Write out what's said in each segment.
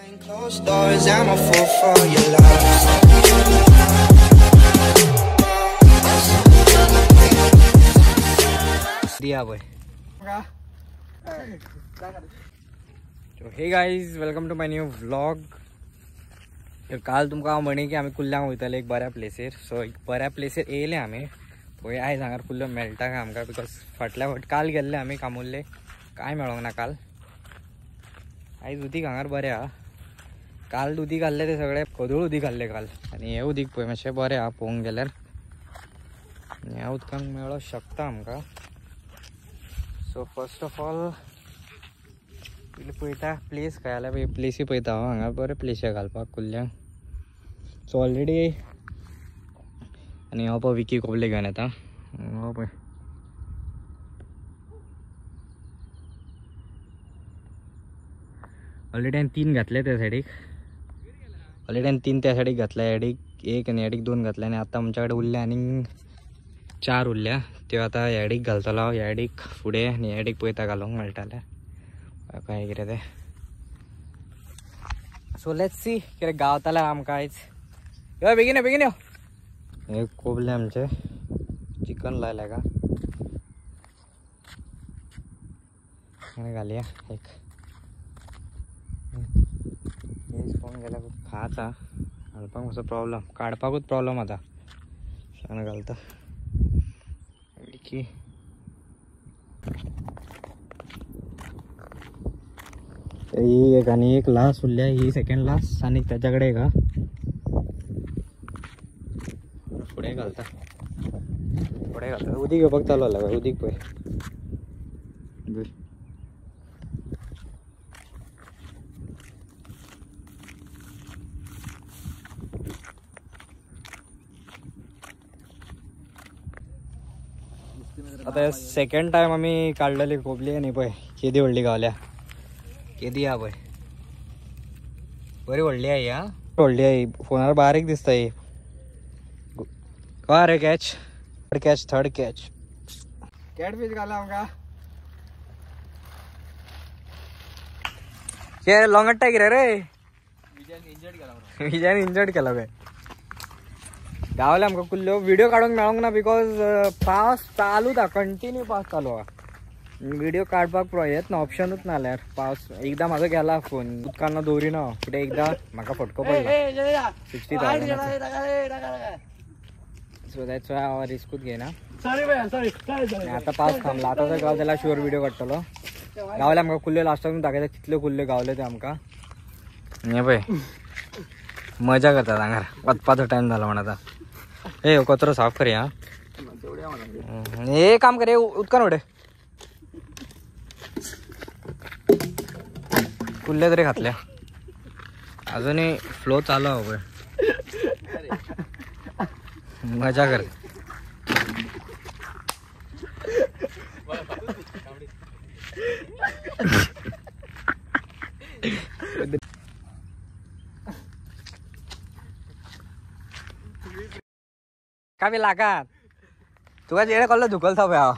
Closed doors, I'm a fool for your love. दिया भाई. So hey guys, welcome to my new vlog. तर काल तुमका म्हणे की आम्ही कुल्ल्यांक वयतले एक बऱ्या प्लेसीर. सो एक बऱ्या प्लेसीर येयले आम्ही. पळय आयज हांगार कुल्ल्यो मेळटा काय आमकां, बिकॉज फाटल्या फावट काल गेल्ले आमी कामुल्ले, काय मेळोंक ना काल. आयज उदीक हांगार बरें हा. काल उदीक घाल्ले ते सगळे कदळ उदीक घाल्ले काल, आनी हे उदीक पळय मातशें बरें हा पळोवंक गेल्यार. ह्या उदकांक मेळो शकता आमकां. सो फर्स्ट ऑफ ऑल पळयता प्लेस काय जाल्यार प्लेसी पळयता हांव. हांगा बरें प्लेस घालपाक कुल्ल्यांक. सो ऑलरेडी आनी हो पळय विकी कोबले घेवन येता. हो पळय ऑलरेडी हांवें 3 घातले त्या सायडीक. ऑलरेडी हांवें 3 त्या सायडीक घातल्या. हेडीक 1 आनी हेडीक 2 घातले. आनी आतां आमच्या कडेन उरल्या आनी 4 उरल्या. त्यो आतां हेडीक घालतलो हांव. हेडीक फुडें आनी हेडीक पळयता घालूंक मेळटालें काय कितें तें. सो लेट्स सी कितें गावतलें आमकां आयज. यो बेगीन यो बेगीन यो. हे कोबले आमचे चिकन लायल्या का घालया एक. पळोवंक गेल्यार खूब खाचा घालपाक मातसो प्रॉब्लम, काडपाकूच प्रॉब्लम आता. शान घालता की ही एक आनी एक लास्ट उरल्या. ही सेकंड लास्ट आनी त्याच्या कडेन एक हा. फुडें घालता फुडें घालता. उदीक घेवपाक चालू जाला. उदीक पळय आता सेकंड टाइम आम्ही काढलेली कोबली आणि पळय केदी व्हडली गावल्या. केदी हा पळय बरी व्हडली आहे. हा व्हडली आहे. फोनार बारीक दिसता ही. कळ्ळें रे कॅच. थर्ड कॅच कॅटफिश घाला आमकां. हे लॉंगट्टा कितें रे. विजयान इंजर्ड केला काय. गावले आमकां कुल्ल्यो. व्हिडिओ काडूंक मेळोंक ना बिकॉज पावस चालूच हा. कंटिन्यू पावस चालू हा. व्हिडिओ काडपाक येत ना, ऑप्शनूच ना. जाल्यार पावस एकदां म्हाजो गेला फोन उदकान दवरिना कित्याक एकदां म्हाका फटको पडला 60,000. सो दॅट्स वाय हांव रिस्कूच घेयना. आतां पावस थांबला. आतां जर गावता जाल्यार शुअर व्हिडिओ काडटलो. गावले आमकां कुल्ल्यो लास्टाक दाखयता कितल्यो कुल्ल्यो गावल्यो ते आमकां. हे पळय मजा करतात हांगार. वचपाचो टायम जाला म्हण. आतां हे कचरो साफ कर. हा हे काम कर. उदकान उडय. कुल्ले तरी घातल्या. अजूनही फ्लो चालू हा पळय. मजा कर. का बी लागात तुका जेडे कल्लो धुकलता पळय हांव.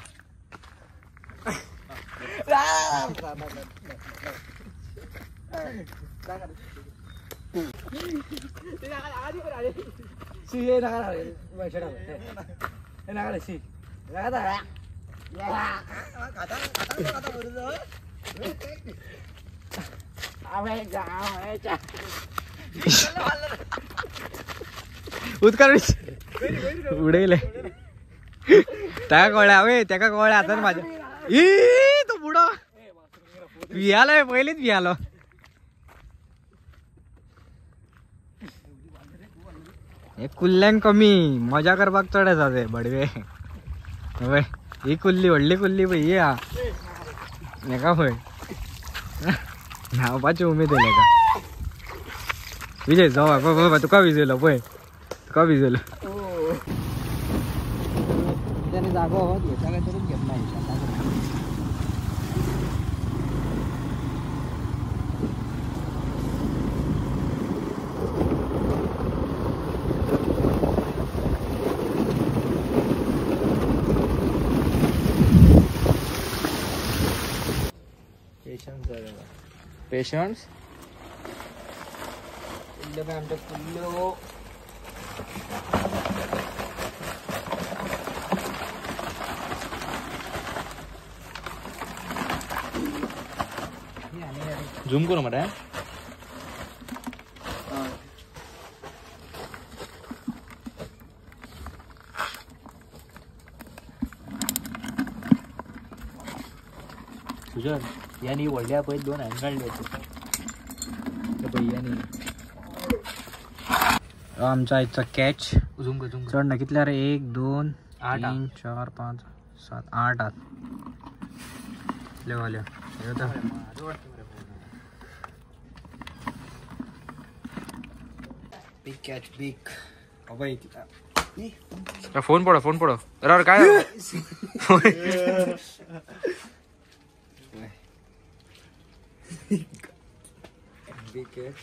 उदकार उडयले. ताका कळ्ळें हांवें. ताका कळ्ळें आतां म्हाज्या. ई तो बुडो भियालो. पयलींच भियालो. हे कुल्ल्यांक कमी मजा करपाक चड येता ते बडवे. पळय ही कुल्ली व्हडली कुल्ली पळय ही हा. हेका पळय न्हावपाची उमेद येयल्या का. विजय जाऊ पळय तुका विजयलो. पळय तुका विजयलो. त्याने जागो घेता काय तरीच घेतला. पेशन्स कुल्ल्यो काय आमच्या कुल्ल्यो झूम करू मरा सुजन यांनी वडल्या पै 2 हँड काढले होते यांनी आमचा आजचा कॅच झूम चढ ना कितल्या रे 1 2 3 4 5 7 8 आत लेवाल्या बिग कॅच बिग अबे फोन पडो अरे काय बिग कॅच